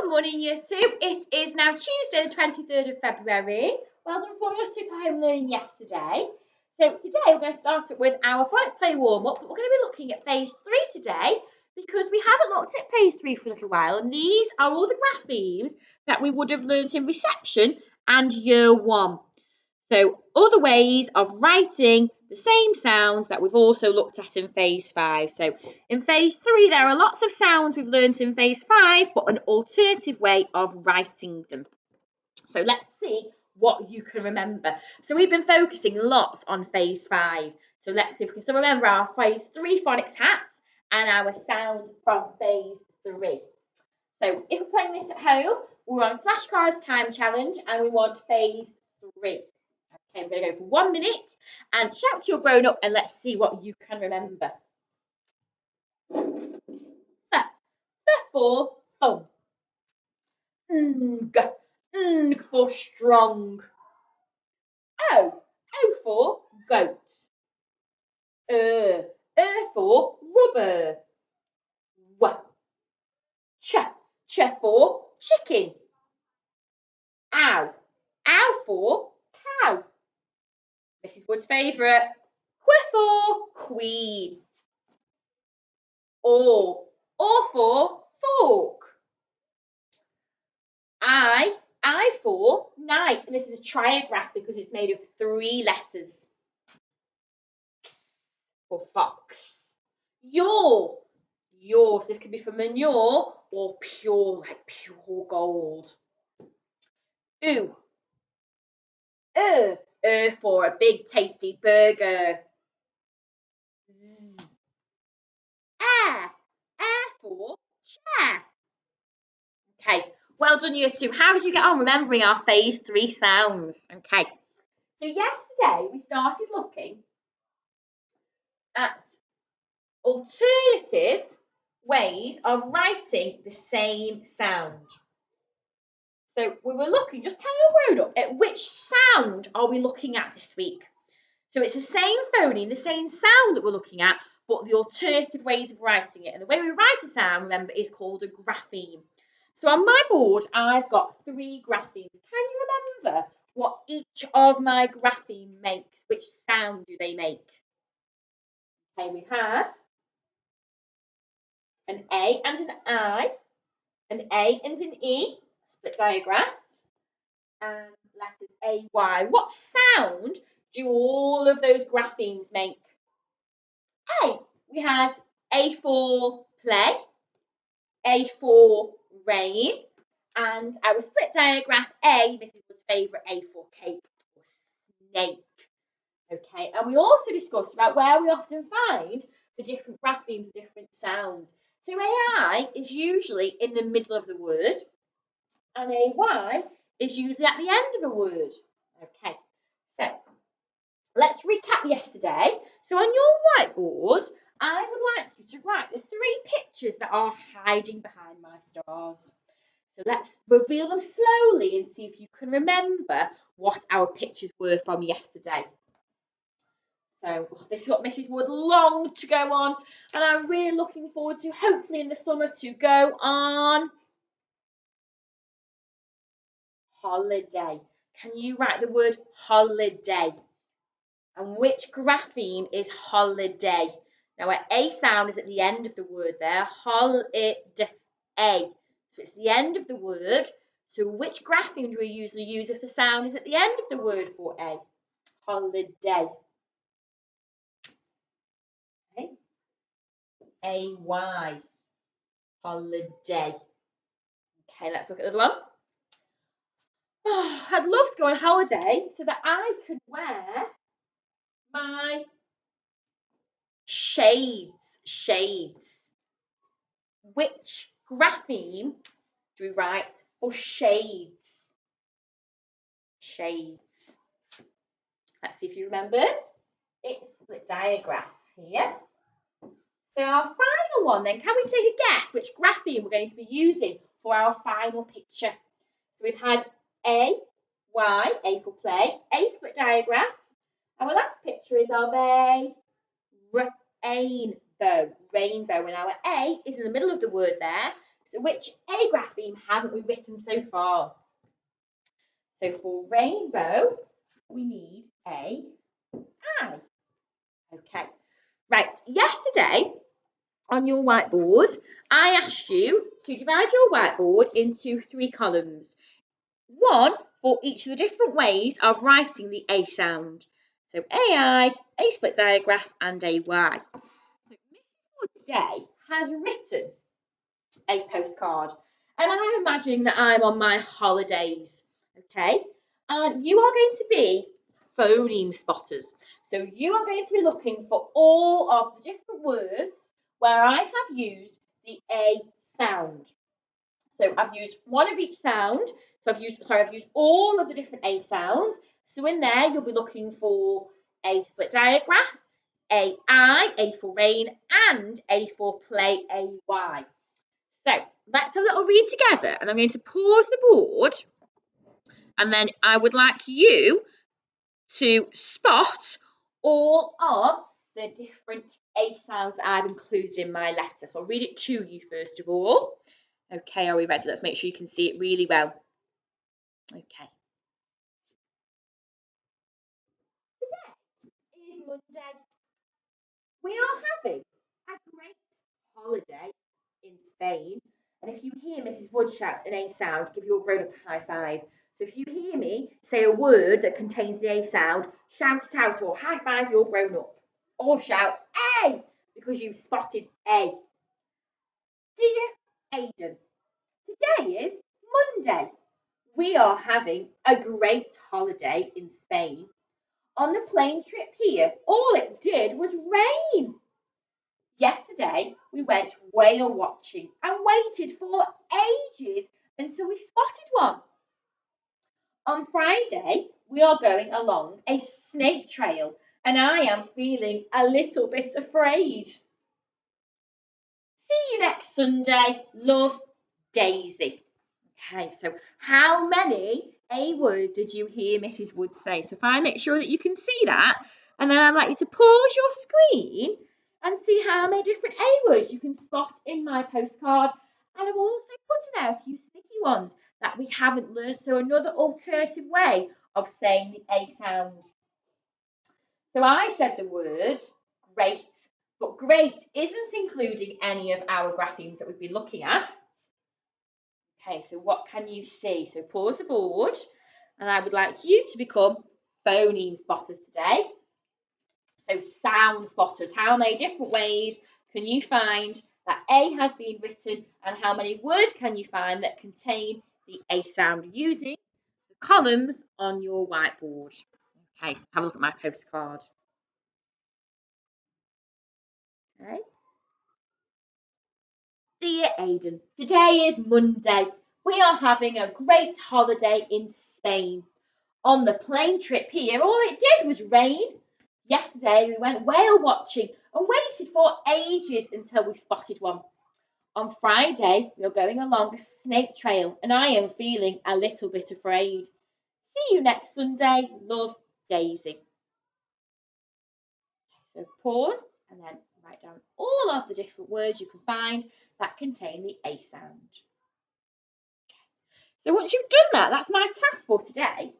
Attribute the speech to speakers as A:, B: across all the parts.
A: Good morning, Year 2. It is now Tuesday, the 23rd of February. Well done for your super home learning yesterday. So today we're going to start with our phonics play warm-up, but we're going to be looking at phase 3 today because we haven't looked at phase 3 for a little while, and these are all the graphemes that we would have learnt in reception and Year 1. So other ways of writing the same sounds that we've also looked at in phase 5. So in phase 3, there are lots of sounds we've learnt in phase 5, but an alternative way of writing them. So let's see what you can remember. So we've been focusing lots on phase 5. So let's see if we can still remember our phase 3 phonics hats and our sounds from phase 3. So if we're playing this at home, we're on Flashcards time challenge and we want phase 3. Okay, we're going to go for 1 minute and shout to your grown up and let's see what you can remember. For thumb. Ng for strong. O for goat. For rubber. Ch for chicken. Ow for cow. Mrs. Wood's favourite. For queen. Or for fork. I for night, and this is a triograph because it's made of 3 letters. For fox. Yaw, so this can be for manure or pure, like pure gold. Ooh, for a big tasty burger. Air for chair. Okay, well done, Year 2. How did you get on remembering our phase 3 sounds? Okay, so yesterday we started looking at alternative ways of writing the same sound. So we were looking, just tell your grown up, at which sound are we looking at this week? So it's the same phoneme, the same sound that we're looking at, but the alternative ways of writing it. And the way we write a sound, remember, is called a grapheme. So on my board, I've got 3 graphemes. Can you remember what each of my graphemes makes? Which sound do they make? Okay, we have an A and an I, an A and an E, split diagram, and letters A-Y. What sound do all of those graphemes make? A. We had A for play, A for rain, and our split diagram A, Mrs. Wood's favourite, A for cake or snake. Okay, and we also discussed about where we often find the different graphemes, different sounds. So AI is usually in the middle of the word, and AY is usually at the end of a word. Okay, so let's recap yesterday. So on your whiteboard, I would like you to write the 3 pictures that are hiding behind my stars. So let's reveal them slowly and see if you can remember what our pictures were from yesterday. So this is what Mrs. Wood longed to go on, and I'm really looking forward to, hopefully in the summer, to go on holiday. Can you write the word holiday? And which grapheme is holiday? Now, our A sound is at the end of the word there, holiday. So it's the end of the word. So which grapheme do we usually use if the sound is at the end of the word for A? Holiday. Okay. A-Y. Holiday. Okay, let's look at the other one. Oh, I'd love to go on holiday so that I could wear my shades. Which grapheme do we write for shades? Shades. Let's see if you remembered. It's the diagram here. So our final one then, can we take a guess which grapheme we're going to be using for our final picture? So we've had A, Y, A for play, A split diagram. Our last picture is of a rainbow. And our A is in the middle of the word there. So which A grapheme haven't we written so far? So for rainbow, we need A, I. Okay. Right, yesterday on your whiteboard, I asked you to divide your whiteboard into 3 columns. One for each of the different ways of writing the A sound. So AI, A split diagraph, and AY. So Mrs. Wood today has written a postcard, and I'm imagining that I'm on my holidays. Okay, and you are going to be phoneme spotters. So you are going to be looking for all of the different words where I have used the A sound. So I've used one of each sound. So I've used all of the different A sounds. So in there, you'll be looking for A split diagraph, AI, A for rain, and A for play, AY. So let's have a little read together, and I'm going to pause the board, and then I would like you to spot all of the different A sounds that I've included in my letter. So I'll read it to you first of all. Okay, are we ready? Let's make sure you can see it really well. Okay. Today is Monday. We are having a great holiday in Spain. And if you hear Mrs. Wood shout an A sound, give your grown up a high five. So if you hear me say a word that contains the A sound, shout it out or high five your grown up. Or shout A because you've spotted A. Dear Aidan, today is Monday. We are having a great holiday in Spain. On the plane trip here, all it did was rain. Yesterday, we went whale watching and waited for ages until we spotted one. On Friday, we are going along a snake trail, and I am feeling a little bit afraid. See you next Sunday. Love, Daisy. Okay, so how many A words did you hear Mrs. Wood say? So if I make sure that you can see that, and then I'd like you to pause your screen and see how many different A words you can spot in my postcard. And I've also put in there a few sticky ones that we haven't learnt, so another alternative way of saying the A sound. So I said the word great, but great isn't including any of our graphemes that we've been looking at. Okay, so what can you see? So pause the board, and I would like you to become phoneme spotters today. So sound spotters, how many different ways can you find that A has been written, and how many words can you find that contain the A sound using the columns on your whiteboard? Okay, so have a look at my postcard. Okay. Dear Aidan, today is Monday. We are having a great holiday in Spain. On the plane trip here, all it did was rain. Yesterday, we went whale watching and waited for ages until we spotted one. On Friday, we are going along a snake trail, and I am feeling a little bit afraid. See you next Sunday. Love, Daisy. So pause and then write down all of the different words you can find that contain the A sound. So once you've done that, that's my task for today.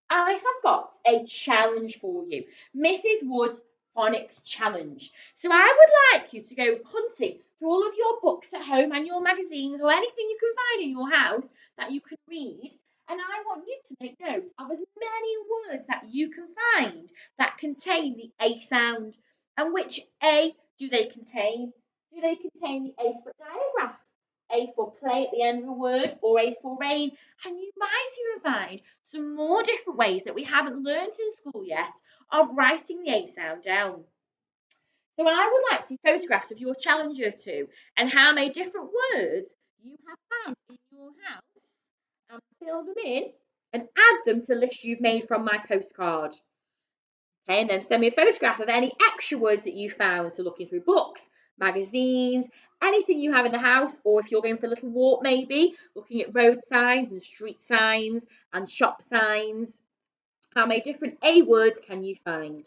A: I have got a challenge for you, Mrs. Wood's Phonics challenge. So I would like you to go hunting through all of your books at home and your magazines or anything you can find in your house that you can read. And I want you to make notes of as many words that you can find that contain the A sound. And which A do they contain? Do they contain the A split diagraph? A for play at the end of a word, or A for rain? And you might even find some more different ways that we haven't learned in school yet of writing the A sound down. So I would like to see photographs of your challenger too, and how many different words you have found in your house, and fill them in and add them to the list you've made from my postcard. Okay, and then send me a photograph of any extra words that you found. So looking through books, magazines, anything you have in the house, or if you're going for a little walk maybe, looking at road signs and street signs and shop signs. How many different A words can you find?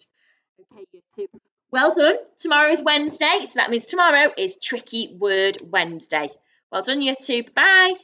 A: Okay, year 2. Well done. Tomorrow is Wednesday, so that means tomorrow is Tricky Word Wednesday. Well done, you two. Bye.